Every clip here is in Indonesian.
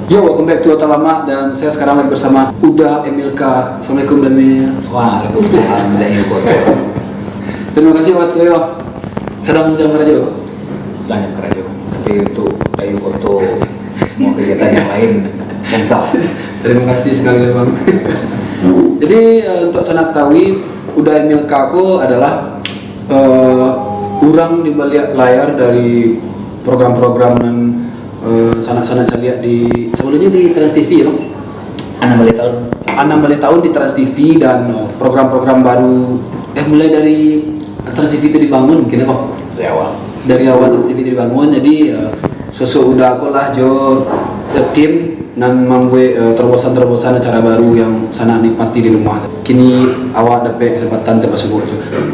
Yo, welcome back to Otak Lama dan saya sekarang lagi bersama Uda Emilka. Assalamualaikum Damil. Waalaikumsalam Dayu Koto. Terima kasih waktu ya. Sedang menjalankan radio. Sedang kerja. Tapi untuk Dayu Koto semua kegiatan yang lain yang salah. Terima kasih sekali Bang. Jadi untuk sana ketahui Uda Emilka aku adalah orang di balik layar dari program-program dan sanak-sanak saya lihat di sebelumnya di Trans TV ya. 6 tahun di Trans TV dan program-program baru mulai dari Trans TV itu dibangun mungkin apa? Dari awal Trans TV itu dibangun jadi sosok udah aku lah jo tim dan membuat terobosan-terobosan acara baru yang sana nikmati di rumah. Kini awak dapat kesempatan untuk sebut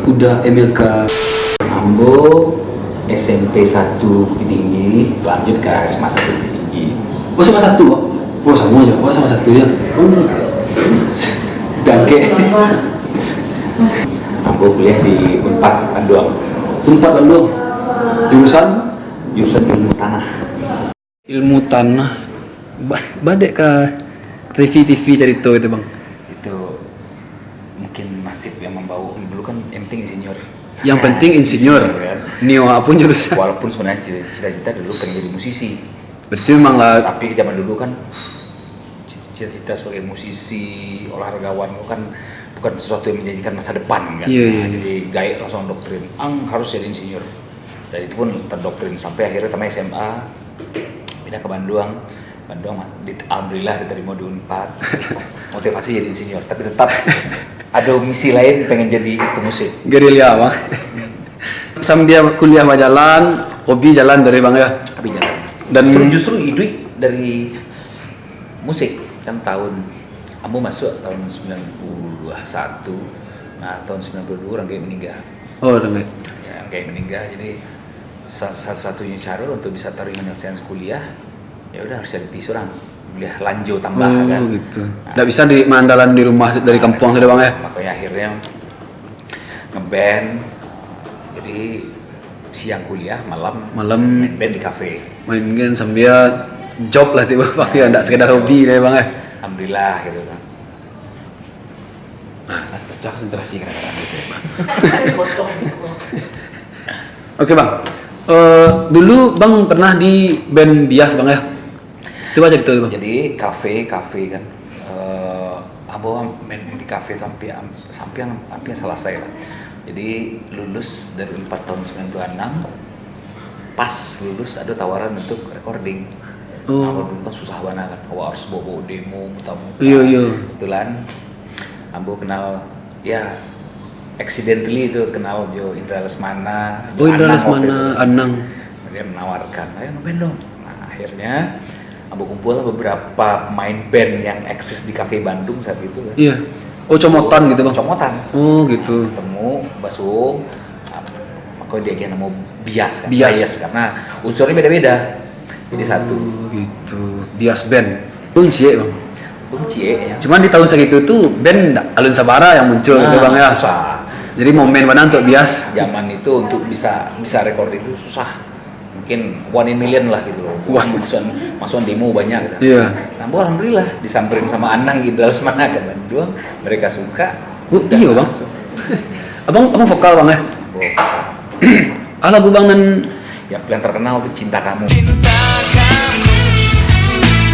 Uda Emilka. Ambo SMP 1 Bukit Tinggi, lanjut ke SMA 1 Bukit Tinggi. Oh sama satu, Pak? Oh sama aja, oh sama satu ya. Bangke. Ambo kuliah di Unpad Bandung. Unpad Bandung. Jurusan Ilmu Tanah. Ilmu Tanah. Badek ke TV cerita itu bang. Itu mungkin masif yang membawa. Dulu kan yang penting insinyur. Yang penting insinyur. Kan? Nio apapun jurusan. Walaupun sebenarnya cita-cita dulu pengen jadi musisi. Berarti memang lah. Tapi zaman dulu kan cita-cita sebagai musisi, olahragawan itu kan bukan sesuatu yang menjanjikan masa depan kan. Iya. Jadi gaet langsung doktrin, harus jadi insinyur. Dan itu pun terdoktrin sampai akhirnya tamat SMA pindah ke Bandung. Alhamdulillah diterima di Unpad. Motivasi jadi insinyur, tapi tetap ada misi lain pengen jadi pemusik. Gerilya bang. Sambil kuliah jalan, hobi jalan dari bang ya. Tapi jalan. Dan justru ide dari musik kan Ambo masuk tahun 91. Nah, tahun 92 orang kayak meninggal. Oh, dengar. Ya, kayak meninggal. Jadi satu-satunya cara untuk bisa tarik menyelesaikan kuliah, ya udah harus cari orang kuliah lanjut tambah kan. Oh gitu. Nggak bisa di mandalan di rumah dari kampung sudah bang ya. Makanya akhirnya ngeband. Jadi siang kuliah, malam main band di kafe. Main game sambil job lah tiba pakai enggak sekedar hobi deh bang ya. Alhamdulillah gitu kan. Nah, pecah konsentrasi kadang-kadang gitu. Oke bang. Dulu bang pernah di band bias bang ya. Coba cerita itu bang. Jadi kafe kan. Ambo main di kafe sampai hampir selesai lah. Jadi lulus dari 4 tahun 96. Pas lulus ada tawaran untuk recording. Awal dulu kan susah banget kan, awal harus bawa demo, muter-muter. Iya. Kebetulan Ambo kenal, ya accidentally itu kenal Jo Indra Lesmana. Oh Indra Lesmana, Anang. Dia menawarkan, ayo ngeband dong. Nah akhirnya Ambo kumpul lah beberapa pemain band yang eksis di Cafe Bandung saat itu kan. Iya. Oh comotan gitu bang? Comotan. Oh gitu. Ketemu, basung, makanya dia nama bias kan. Bias karena unsurnya beda-beda. Jadi satu. Gitu. Bias band. Bung Cie bang. Bung Cie ya. Cuman di tahun segitu tuh band Alun Sabara yang muncul gitu bang ya. Susah. Jadi momen mana untuk bias? Zaman itu untuk bisa recording itu susah. Mungkin 1 in million lah gitu loh. Masukan demo banyak gitu. Iya. Nah, alhamdulillah disamperin sama Anang Indra Lesmana ke Bandung. Mereka suka. Oh iya bang. abang vokal bang ya? Vokal. Lagu bang dan Ya paling terkenal tuh Cinta Kamu.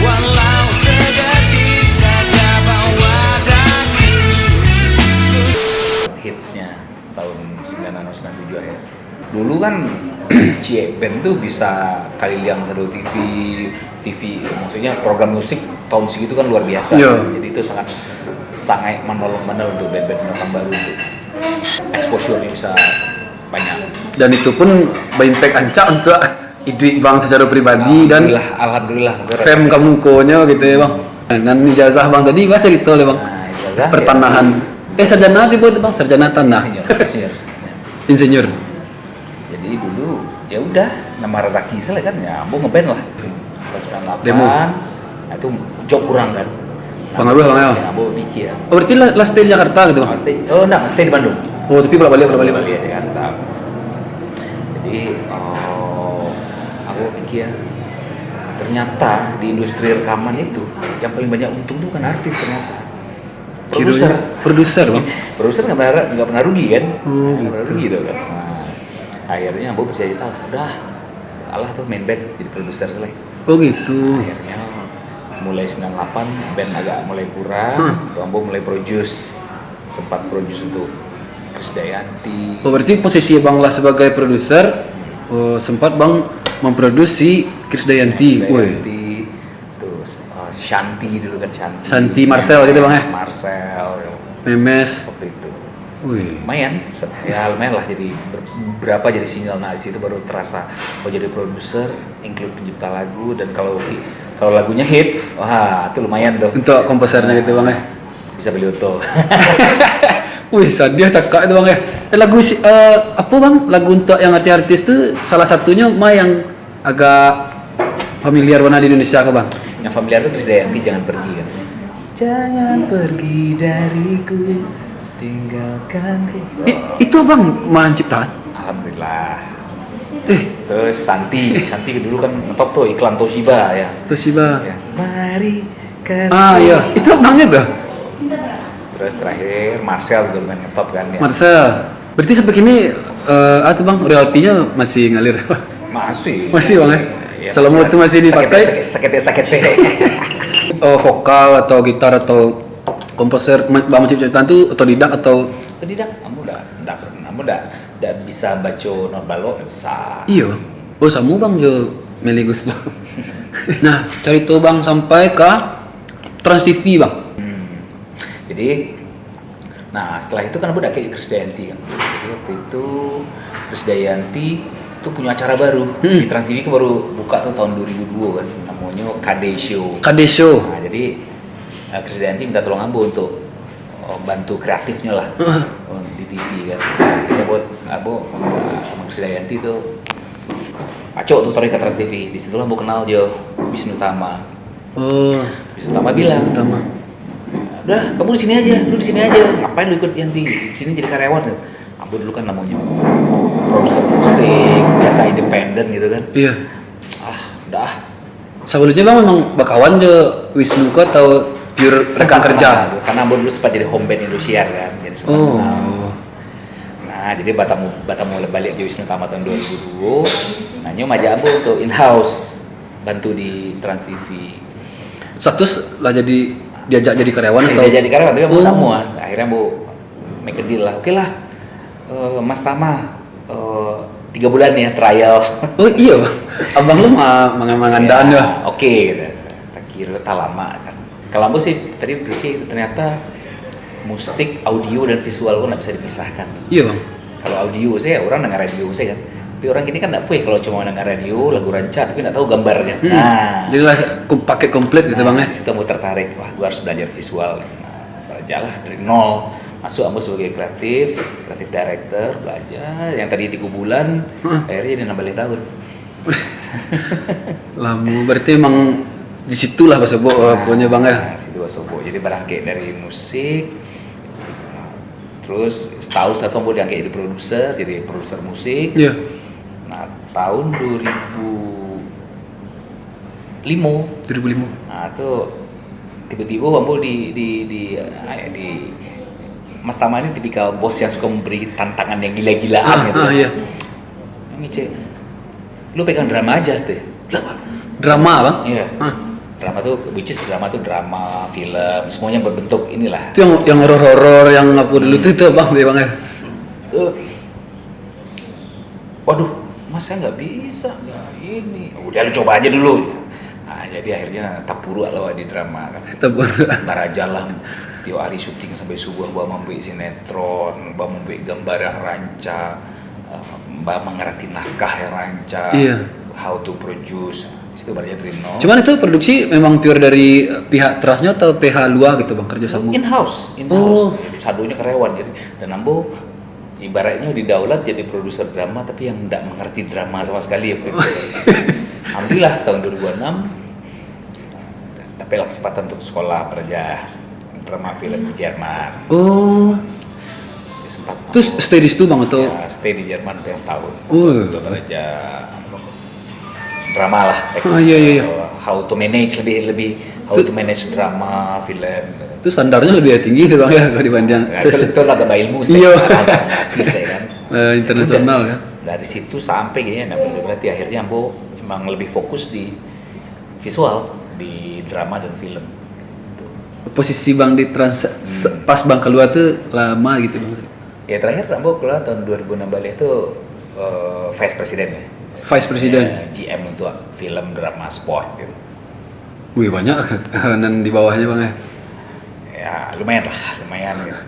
Walau sedetik saja bahwa Hitsnya tahun 96-97 akhir. Dulu kan Cie Band tuh bisa kali liang satu TV, maksudnya program musik tahun segitu kan luar biasa. Iya. Jadi itu sangat menolong untuk band-band orang baru itu. Exposure-nya bisa banyak. Dan itu pun berimpact ancak untuk hidup bang secara pribadi dan Alhamdulillah. fame kamu konya gitu ya bang. Dan ijazah bang tadi baca cerita oleh bang. Ijazah, pertanahan. Ya. Sarjana tiba itu bang, sarjana tanah. Insinyur. Jadi dulu ya udah nama rezeki selesai kan ya, Ambo ngeband lah. Bacoran 8. Demo. Nah itu job kurang kan. Pengaruh bang ya. Ambo bikin. Oh berarti last stay di Jakarta gitu bang? Stay di Bandung. Oh tapi balik Balik di Jakarta. Jadi aku pikir ternyata di industri rekaman itu yang paling banyak untung tuh bukan artis ternyata. Produser. Produser bang. Produser nggak pernah rugi kan? Oh, Nggak pernah gitu. rugi tuh kan. Nah, akhirnya Ambo percaya tahu, udah salah tuh main band jadi produser selesai. Oh gitu. Akhirnya mulai 98 band agak mulai kurang, tuh Ambo mulai produce, sempat produce untuk Krisdayanti. Oh berarti posisi bang lah sebagai produser, sempat bang memproduksi Krisdayanti. Woi. Terus Shanti dulu kan Shanti. Shanti Marcel gitu bang ya? Marcel Memes. waktu itu. Wih. Lumayan, ya lumayan lah jadi berapa jadi single. Nah di situ baru terasa kalau jadi produser, include pencipta lagu dan kalau lagunya hits, wah itu lumayan tuh. Untuk komposernya gitu bang ya? Bisa beli auto. Wih, Sadia cakap itu bang ya. Apa bang? Lagu untuk yang artis-artis tuh salah satunya yang agak familiar warna di Indonesia ke bang? Yang familiar tuh Krisdayanti jangan pergi kan. Jangan pergi dariku, tinggalkanku. Itu bang mahan ciptaan? Alhamdulillah. Terus Santi dulu kan ngetop tuh iklan Toshiba ya. Toshiba. Ya. Mari kasih. Ah iya, itu abangnya tuh. Terus terakhir Marcel juga lumayan ngetop kan ya. Marcel. Berarti sampai kini tuh bang royaltinya masih ngalir? Masih bang ya? Selama itu masih dipakai? Sakit. Vokal atau gitar atau komposer bang ciptaan tuh otodidak atau? Otodidak. Kamu udah bisa baca not balok bisa. Iya. Oh sama bang jo meligus bang. Nah cari tuh bang sampai ke Trans TV bang. Jadi, nah setelah itu kan aku udah kayak Krisdayanti kan. Jadi waktu itu Krisdayanti tuh punya acara baru di Trans TV kan baru buka tuh tahun 2002 kan, namanya KD Show. KD Show. Nah jadi Krisdayanti minta tolong Ambo untuk bantu kreatifnya lah di TV kan. Jadi Ambo sama Krisdayanti tuh acok tuh tarik ke Trans TV. Disitulah Ambo kenal Jo Wisnu Tama. Oh. Wisnu Tama bilang. Udah, kamu di sini aja. Ngapain lu ikut Yanti? Di sini jadi karyawan kan? Ambo dulu kan namanya produser musik, biasa independen gitu kan. Iya. Udah. Sebelumnya bang memang bakawan je Wisnu ko atau pure rekan kerja? Karena Ambo dulu sempat jadi home band Indosiar kan, jadi sempat kenal. Nah, jadi Batamu balik ke Wisnu Tama tahun 2002. Nah, nyom aja Ambo untuk in-house bantu di Trans TV. Status lah jadi diajak jadi karyawan atau? Dia jadi karyawan, tapi Ambo tamu lah. Akhirnya Ambo make a deal lah. Oke lah, Mas Tama, 3 bulan ya trial. Oh iya bang, abang lu mangandaan ya? Oke, gitu. Tak kira tak lama kan. Kalau Ambo sih tadi berpikir itu ternyata musik, audio dan visual pun nggak bisa dipisahkan. Iya bang. Kalau audio saya orang dengar radio saya kan. Tapi orang gini kan nggak punya kalau cuma dengar radio, lagu rancak tapi nggak tahu gambarnya. Nah, jadi lah pakai komplit gitu bang ya? Di situ Ambo tertarik, wah gue harus belajar visual. Nah, belajar lah dari nol. Masuk Ambo sebagai kreatif director, belajar. Yang tadi 3 bulan, akhirnya jadi 16 tahun. Lama, berarti emang disitulah Basobo punya bang ya? Nah, situ Basobo. Jadi berangkat dari musik, terus setahun Ambo diangkat jadi produser musik. Iya. Nah, tahun 2005. Nah, tuh tiba-tiba Ambo di Mas Tama ini tipikal bos yang suka memberi tantangan yang gila-gilaan gitu. Iya. Mice, lu pegang drama aja tuh. Drama bang? Iya. Drama tuh, drama, film, semuanya berbentuk inilah. Itu yang horor-horor yang apa dulu itu bang, bang ya? Waduh, Mas saya nggak bisa, nggak ini. Udah lu coba aja dulu. Nah, jadi akhirnya tapuru lo di drama kan. Baraja lah, tiap hari syuting sampai subuh, bawa membuat sinetron, bawa membuat gambar yang rancak, bawa mengerti naskah yang rancak, how to produce. Itu barunya dari nol. Cuman itu produksi memang pure dari pihak Trasnya atau pihak luar gitu bang kerja sama? In-house. Jadi sadunya karyawan jadi. Dan Ambo ibaratnya didaulat jadi produser drama tapi yang tidak mengerti drama sama sekali. Alhamdulillah tahun 2006 dapat kesempatan untuk sekolah kerja drama film di Jerman. Sempat. Terus stay di situ bang atau? Ya, stay di Jerman setahun. Untuk kerja drama lah. Oh, iya. How to manage lebih how to manage drama film. Itu standarnya lebih tinggi sih bang ya kalau dibanding. Nah, itu agak ilmu sih, Iya. agak artis deh kan. Internasional kan. Dari situ sampai kayaknya, berarti akhirnya Ambo emang lebih fokus di visual, di drama dan film. Posisi bang di pas bang keluar tuh lama gitu bang. Ya terakhir Ambo keluar tahun 2016 itu Vice President ya. Vice President. GM untuk film drama sport gitu. Wih banyak dan di bawahnya bang ya. Ya lumayan gitu.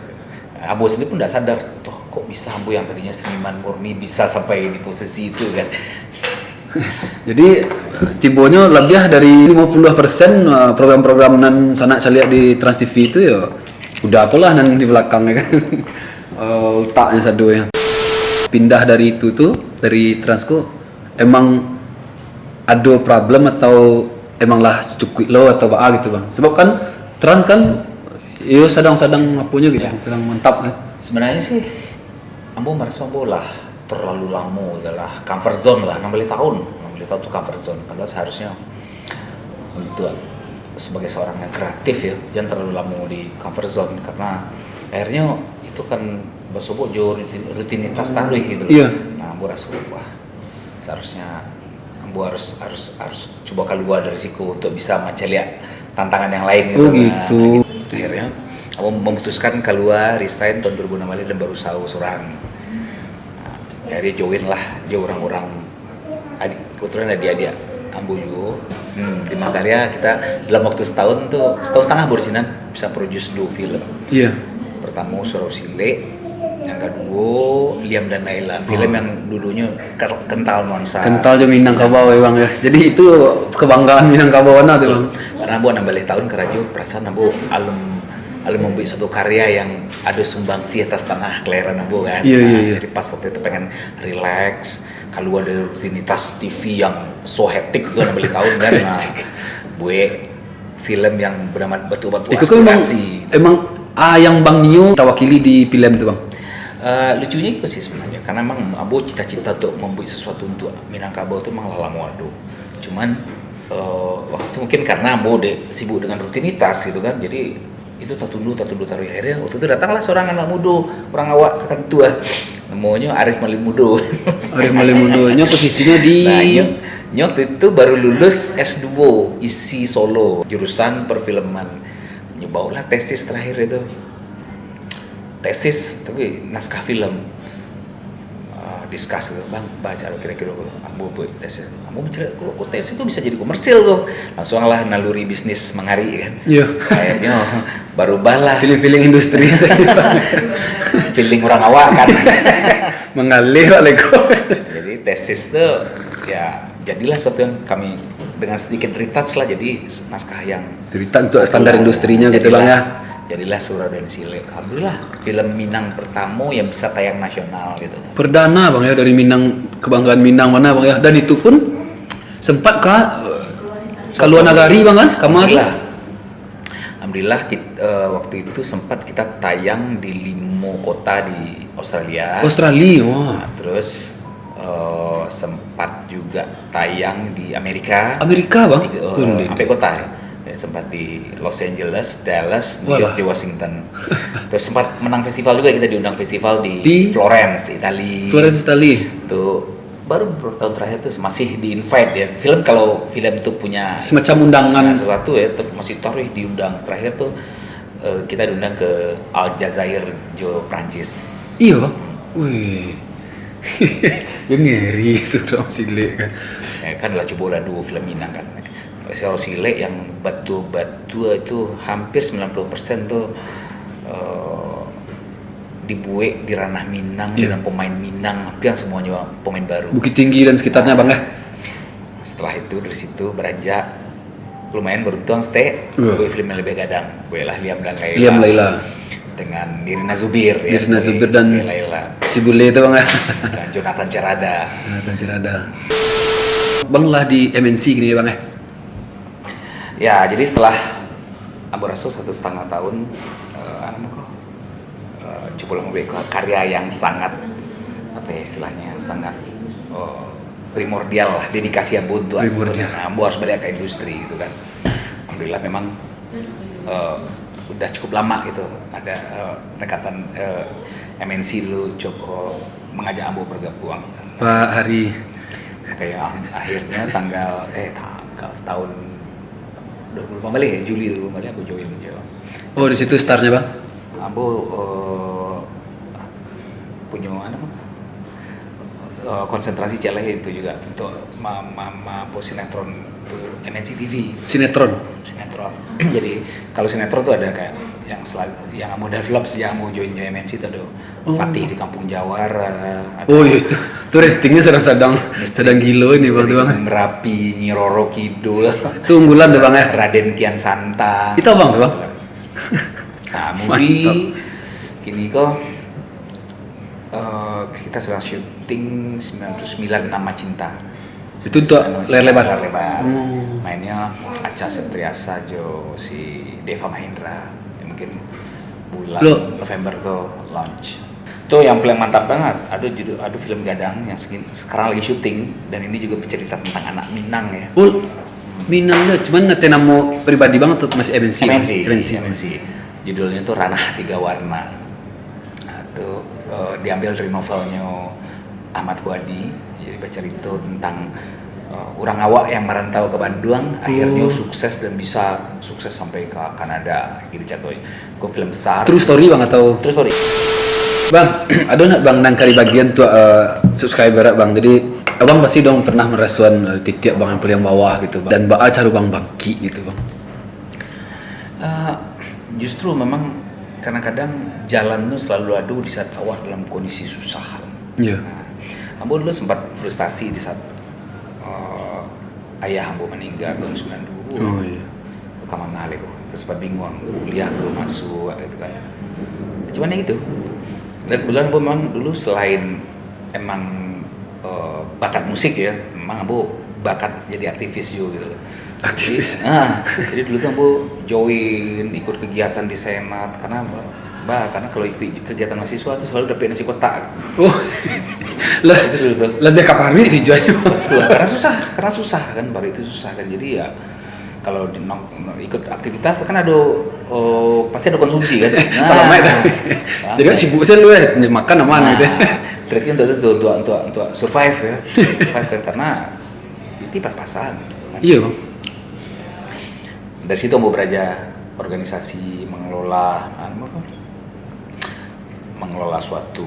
Ambo sendiri pun udah sadar, toh kok bisa Ambo yang tadinya seniman murni bisa sampai di posisi itu kan. Jadi tibonya lebih dari 52% program-program nan sanak saya lihat di Trans TV itu ya udah apalah nan di belakangnya kan. Otaknya satu ya. Pindah dari itu tuh dari Transco emang ada problem atau emanglah cukup lo atau apa gitu bang? Sebab kan Trans kan yo sedang-sedang apunya gitu, Ya. sedang mantap kan. Sebenarnya sih Ambo merasa Ambo lah terlalu lama adalah comfort zone lah, 16 tahun itu comfort zone. Karena seharusnya untuk sebagai seorang yang kreatif ya jangan terlalu lama di comfort zone, karena akhirnya itu kan basobo jo rutinitas taruh gitu loh. Iya. Nah Ambo rasa wah seharusnya Ambo harus coba keluar dari situ untuk bisa mencari tantangan yang lain gitu. Oh gitu. Nah, akhirnya Ambo memutuskan keluar, resign tahun 2016 dan baru usaha seorang. Nah, akhirnya join lah dia orang-orang adik, kebetulan adik-adik Ambo juga. Di Makarya kita dalam waktu setahun setengah baru sini bisa produce 2 film. Iya. Pertama Surau Sile, yang kedua Liam dan Laila, film yang dulunya kental nuansa. Kental aja Minangkabau ya bang ya. Jadi itu kebanggaan Minangkabau tuh bang. Karena Ambo 16 tahun kerja perasaan Ambo alum membuat satu karya yang ada sumbangsi atas tanah kelahiran Ambo kan. Iya. Jadi pas waktu itu pengen relax, keluar dari rutinitas TV yang so hektik itu 16 tahun kan. Nah, gue film yang benar-benar betul-betul Itu kan aspirasi. emang yang Bang Nio tawakili di film tuh bang. Lucunya itu sih sebenarnya, karena emang Ambo cita-cita untuk membuat sesuatu untuk Minangkabau itu emang lama waduh. Cuman waktu itu mungkin karena Ambo sibuk dengan rutinitas gitu kan, jadi itu tatundu taruh akhirnya waktu itu datanglah seorang anak muda, orang awak kakak tua, namanya Arif Malimudo. Arif Malimundonya posisinya di Nah, Nyok itu baru lulus S2 isi Solo, jurusan perfilman. Nyobalah tesis terakhir itu. Tesis tapi naskah film. Discuss gitu, bang baca kira-kira Ambo buat tesis. Ambo mencari kalau tesis itu bisa jadi komersil tuh. Langsung lah naluri bisnis mengari kan. Iya. Kayaknya baru balah Feeling industri. feeling orang awak kan. Mengalir Lego. Jadi tesis tuh ya jadilah sesuatu yang kami dengan sedikit retouch lah jadi naskah yang Cerita untuk standar industrinya gitu bang ya. Jadilah Surau dan Sile. Alhamdulillah film Minang pertama yang bisa tayang nasional gitu. Perdana bang ya dari Minang, kebanggaan Minang mana bang ya. Dan itu pun sempat ke luar negari bang kan? Alhamdulillah waktu itu sempat kita tayang di 5 kota di Australia. Wah. Nah, terus sempat juga tayang di Amerika. Amerika bang? Sampai kota ya. Sempat di Los Angeles, Dallas, New York, di Washington. Terus sempat menang festival juga, kita diundang festival di Florence, Italia. Itu baru beberapa tahun terakhir tuh masih di invite ya. Kalau film itu punya semacam undangan sesuatu ya, masih taruh diundang. Terakhir tuh kita diundang ke Aljazair, Prancis. Iya bang. Wih. Dia ngeri Surau Sile kan. Ya kan lah coba lah 2 film Minang kan. Surau Sile yang batu-batu itu hampir 90% tuh dibuat di ranah Minang dengan pemain Minang, hampir semuanya pemain baru. Bukit Tinggi dan sekitarnya bang ya. Setelah itu dari situ beranjak lumayan beruntung buat film yang lebih gadang, buatlah Liam dan Laila. Dengan Nirina Zubir dan Laila. Si Bule itu bang ya. Dan Jonathan Cerada. Bang lah di MNC gini ya bang ya. Ya, jadi setelah Ambo Rasul 1,5 tahun, coba membuat karya yang sangat, apa ya istilahnya, sangat primordial lah, dedikasi ambo untuk Primordial. ambo harus balik ke industri gitu kan. Alhamdulillah memang udah cukup lama gitu ada pendekatan MNC dulu coba mengajak ambo bergabung. Pak Hari. Kayak akhirnya tanggal tahun 2015 ya, Juli 2015 aku join aja. Oh di situ startnya bang? Ambo punya konsentrasi celeh itu juga untuk sinetron itu MNC TV. Sinetron. Jadi kalau sinetron tuh ada kayak yang mau develop sejak mau join MNC itu ada Fatih di Kampung Jawara. Oh iya itu ratingnya sedang gilo ini bang tuh bang. Merapi, Nyi Roro Kidul. Itu unggulan tuh bang ya. Raden Kian Santang. Itu bang tuh bang. Nah movie kini kok kita sedang syuting 99 Nama Cinta. Itu untuk layar lebar. Mainnya Acha Septriasa jo si Deva Mahendra. Ya, mungkin bulan November ke launch. Itu yang paling mantap banget. Ada film Gadang yang sekarang lagi syuting dan ini juga bercerita tentang anak Minang ya. Minang ya, cuman nanti nama pribadi banget tuh masih MNC. Judulnya tuh Ranah Tiga Warna. Nah, itu diambil dari novelnya Ahmad Fuadi. Jadi bercerita tentang orang awak yang merantau ke Bandung, akhirnya sukses dan bisa sukses sampai ke Kanada. Gitu jatuhnya. Itu film besar. True story bang atau? True story. Bang, ada nggak bang nangkali bagian tuh subscriber bang. Jadi abang pasti dong pernah merespon titik bang yang paling bawah gitu bang. Dan bang cara bang bangki gitu bang. Justru memang kadang-kadang jalan tuh selalu ada di saat awak dalam kondisi susah. Iya. Ambo dulu sempat frustasi di saat ayah ambo meninggal tahun 92. Oh iya. Kamang ngale kok. Terus sempat bingung, kuliah belum masuk gitu kan. Cuman ya gitu. Dan kebetulan ambo memang dulu selain emang bakat musik ya, memang ambo bakat jadi aktivis juga gitu loh. Aktivis. Jadi dulu tuh ambo join ikut kegiatan di senat karena kalau ikut kegiatan mahasiswa tuh selalu dapat nasi kotak. Oh. Lebih kapan nih dijualnya? Karena susah kan, baru itu susah kan. Jadi ya kalau ikut aktivitas kan ada pasti ada konsumsi kan. Sama ya. Jadi sibuk sih lu ya makan aman gitu. Triknya untuk survive ya. Survive kan karena itu pas-pasan. Iya bang. Dari situ mau belajar organisasi, mengelola suatu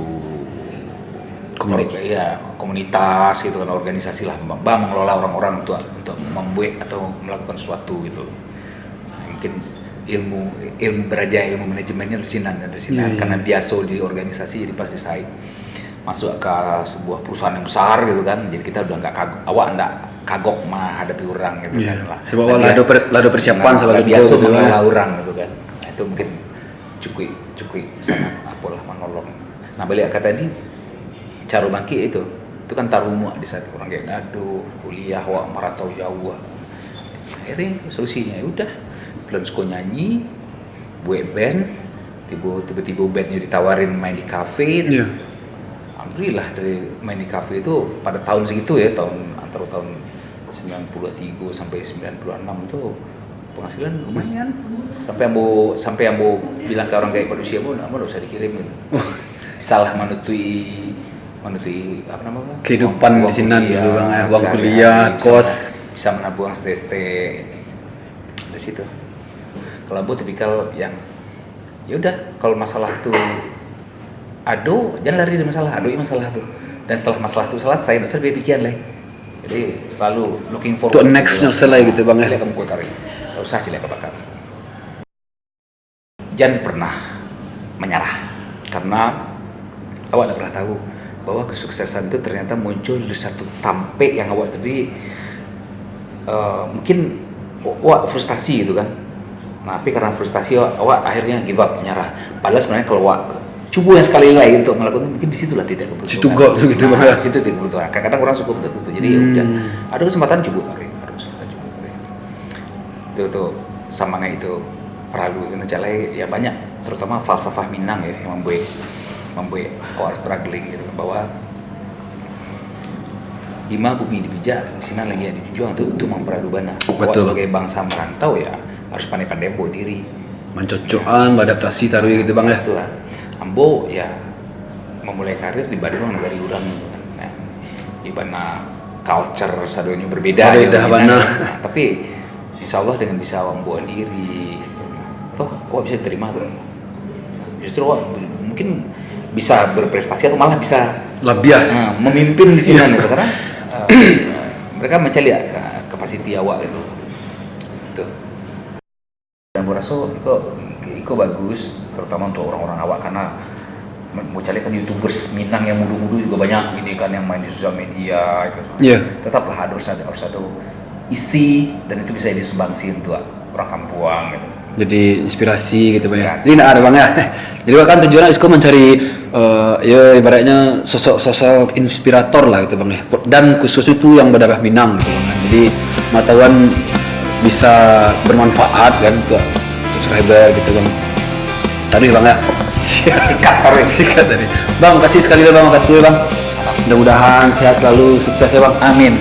komunitas gitu kan, organisasi lah, mengelola orang-orang untuk membuat atau melakukan sesuatu gitu. Mungkin ilmu manajemennya dari sini karena biasa di organisasi jadi pasti saya masuk ke sebuah perusahaan yang besar gitu kan, jadi kita udah nggak kagok menghadapi orang gitu kan lah. Sebab lado persiapan sebagai biasa mengelola orang gitu kan. Nah, itu mungkin cukup sangat apalah menolong. Nah balik ke tadi cara bangkit itu kan tarumu di saat orang kayak aduh kuliah wak merantau jauh. Akhirnya solusinya udah belum suka nyanyi, buat band, tiba-tiba bandnya ditawarin main di kafe. Iya. Alhamdulillah dari main di kafe itu pada tahun segitu ya, antara tahun 93 sampai 96 itu penghasilan lumayan. Sampai ambo bilang ke orang kayak manusia mau enggak usah dikirim gitu. Salah menutui apa namanya? Kehidupan di sini dulu bang ya, uang kuliah, kos, bisa menabung stay dari situ. Kalau ambo tipikal yang ya udah kalau masalah tuh jangan lari dari masalah, masalah tuh. Dan setelah masalah itu selesai, itu lebih pikiran lah. Jadi selalu looking forward to next selesai gitu bang ya. Kamu kotari, nggak usah cilek bakar. Jangan pernah menyerah, karena awak tidak pernah tahu bahwa kesuksesan itu ternyata muncul dari satu tampek yang awak sendiri mungkin awak frustasi gitu kan. Nah, tapi karena frustasi awak akhirnya give up, menyerah. Padahal sebenarnya kalau awak coba yang sekali lagi untuk melakukan mungkin di situlah titik keberuntungan. Situ gak gitu bang. Nah, situ titik keberuntungan. Kadang-kadang orang suka betul. Jadi ya udah ada kesempatan coba tarik. Itu sama kayak itu perlu kena calai ya banyak, terutama falsafah Minang ya yang membuat orang struggling gitu bahwa Dima bumi dipijak, sini lagi ada dijuang itu memperadu bana. Betul. Sebagai bangsa merantau ya harus pandai-pandai bawa diri. Mencocokan, beradaptasi taruh gitu bang ya. Itulah. Ambo ya memulai karir di Bandung dari urang gitu kan. Nah, di mana culture sadonya berbeda. Berbeda, ya, benar. Nah, tapi insya Allah dengan bisa membawa diri, toh bisa diterima tuh. Justru mungkin bisa berprestasi atau malah bisa Lebih ya. memimpin di sini gitu karena mereka mencari kapasiti awak gitu. Tuh. Dan gue rasa itu bagus terutama untuk orang-orang awak karena mau cari kan YouTubers Minang yang mudu-mudu juga banyak ini kan yang main di sosial media gitu. Iya. Tetaplah harus ada isi dan itu bisa disumbangsi untuk orang kampuang gitu. Jadi inspirasi gitu bang ya. Inspirasi. Ini ada bang ya. Jadi kan tujuannya Isko mencari ya ibaratnya sosok inspirator lah gitu bang ya. Dan khususnya itu yang berdarah Minang gitu bang. Jadi pengetahuan bisa bermanfaat kan untuk subscriber gitu bang. Tadi bang ya. Sikat taruh Sikat tadi. Bang kasih sekali lagi bang, makasih bang. Mudah-mudahan sehat selalu, sukses ya bang. Amin.